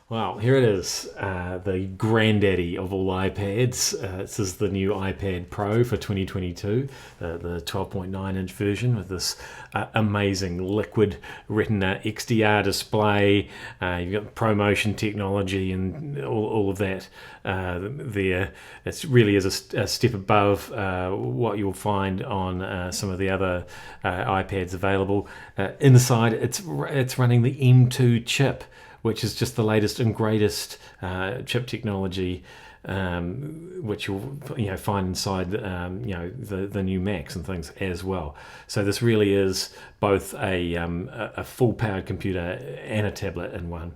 Wow, here it is, the granddaddy of all iPads. This is the new iPad Pro for 2022, the 12.9-inch version with this amazing liquid Retina XDR display. You've got ProMotion technology and all of that there. It really is a step above what you'll find on some of the other iPads available. Inside, it's running the M2 chip, which is just the latest and greatest chip technology, which you'll find inside the new Macs and things as well. So this really is both a full powered computer and a tablet in one.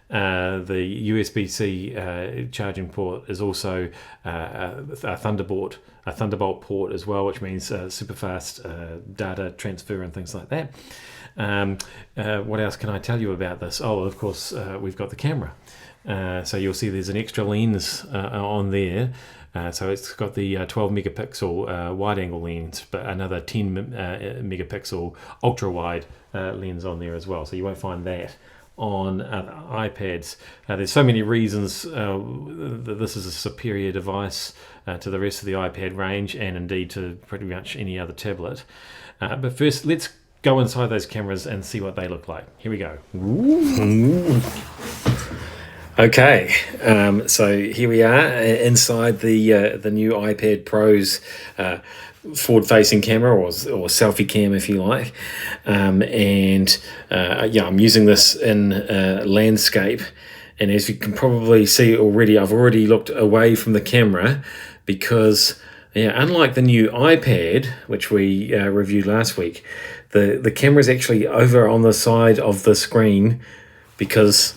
The USB-C charging port is also a Thunderbolt port as well, which means super fast data transfer and things like that. What else can I tell you about this? Oh, of course, we've got the camera. So you'll see there's an extra lens on there. So it's got the 12 megapixel wide angle lens, but another 10 megapixel ultra wide lens on there as well. So you won't find that on iPads. There's so many reasons that this is a superior device to the rest of the iPad range, and indeed to pretty much any other tablet. But first, let's go inside those cameras and see what they look like. Here we go. Ooh. Okay, so here we are inside the new iPad Pro's forward-facing camera, or selfie cam, if you like. I'm using this in landscape, and as you can probably see already, I've already looked away from the camera because, unlike the new iPad, which we reviewed last week, the camera is actually over on the side of the screen because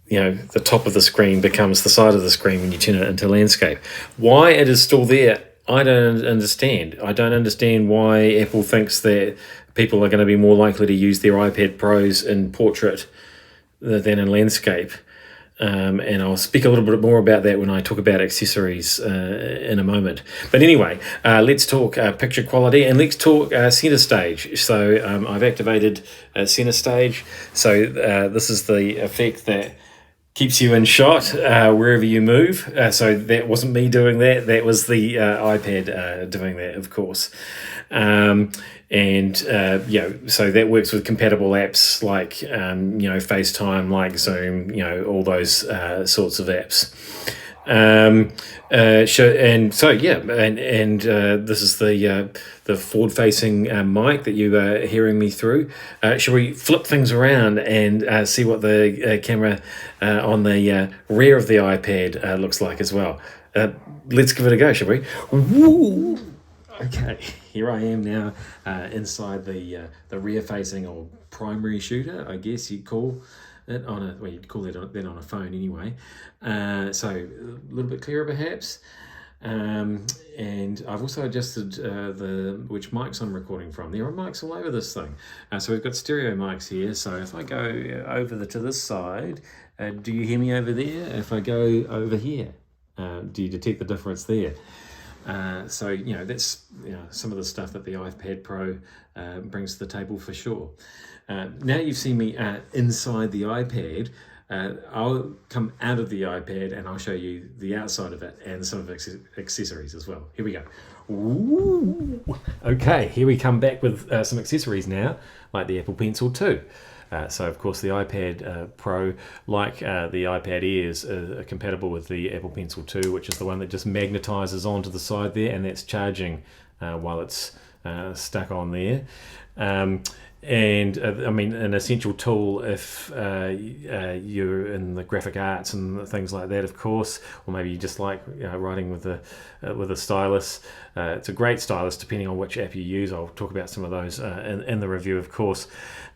the top of the screen becomes the side of the screen when you turn it into landscape. Why it is still there, I don't understand. I don't understand why Apple thinks that people are going to be more likely to use their iPad Pros in portrait than in landscape. And I'll speak a little bit more about that when I talk about accessories in a moment. But anyway, let's talk picture quality, and let's talk center stage. So I've activated center stage. So this is the effect that keeps you in shot wherever you move. So that wasn't me doing that. That was the iPad doing that, of course. So that works with compatible apps like FaceTime, like Zoom, all those sorts of apps. This is the forward-facing mic that you are hearing me through. Shall we flip things around and see what the camera on the rear of the iPad looks like as well? Let's give it a go, shall we? Woo! Okay, here I am now inside the rear-facing, or primary shooter, I guess you'd call it you'd call it then on a phone anyway. So a little bit clearer perhaps. And I've also adjusted which mics I'm recording from. There are mics all over this thing. So we've got stereo mics here. So if I go over to this side, do you hear me over there? If I go over here, do you detect the difference there? That's some of the stuff that the iPad Pro brings to the table for sure. Now you've seen me inside the iPad. I'll come out of the iPad and I'll show you the outside of it and some of its accessories as well. Here we go. Ooh. Okay, here we come back with some accessories now, like the Apple Pencil 2. So of course the iPad Pro, like the iPad Airs, are compatible with the Apple Pencil 2, which is the one that just magnetizes onto the side there, and that's charging while it's stuck on there. An essential tool if you're in the graphic arts and things like that, of course, or maybe you just like writing with a stylus. It's a great stylus depending on which app you use. I'll talk about some of those in the review, of course.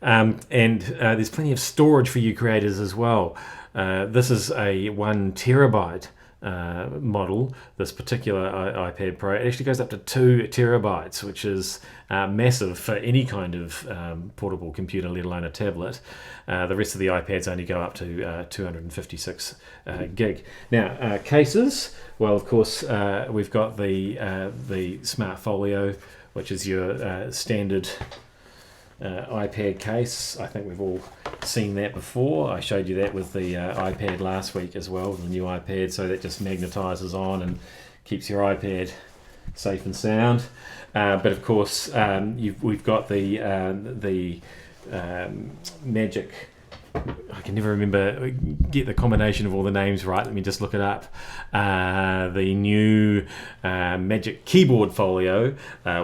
There's plenty of storage for you creators as well. This is a 1 terabyte model, this particular iPad Pro. It actually goes up to 2 terabytes, which is massive for any kind of portable computer, let alone a tablet. The rest of the iPads only go up to 256 gig. Now, cases, well, of course, we've got the Smart Folio, which is your standard iPad case. I think we've all seen that before. I showed you that with the iPad last week as well, the new iPad, so that just magnetizes on and keeps your iPad safe and sound. But of course, we've got the Magic. I can never get the combination of all the names right. Let me just look it up. The new Magic Keyboard Folio,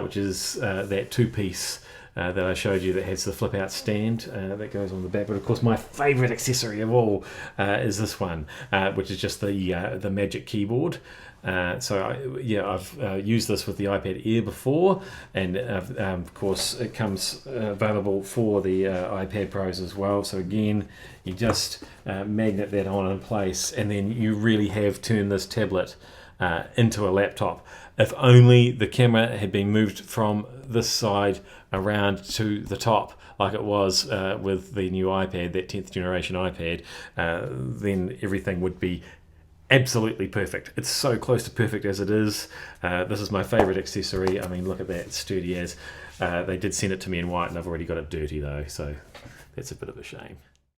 which is that two-piece that I showed you that has the flip-out stand that goes on the back. But of course, my favourite accessory of all is this one, which is just the Magic Keyboard. I've used this with the iPad Air before, and of course it comes available for the iPad Pros as well. So again, you just magnet that on in place, and then you really have turned this tablet into a laptop. If only the camera had been moved from this side around to the top, like it was with the new iPad, that 10th generation iPad, then everything would be absolutely perfect. It's so close to perfect as it is. This is my favourite accessory. I mean, look at that, it's sturdy as. They did send it to me in white, and I've already got it dirty though, so that's a bit of a shame.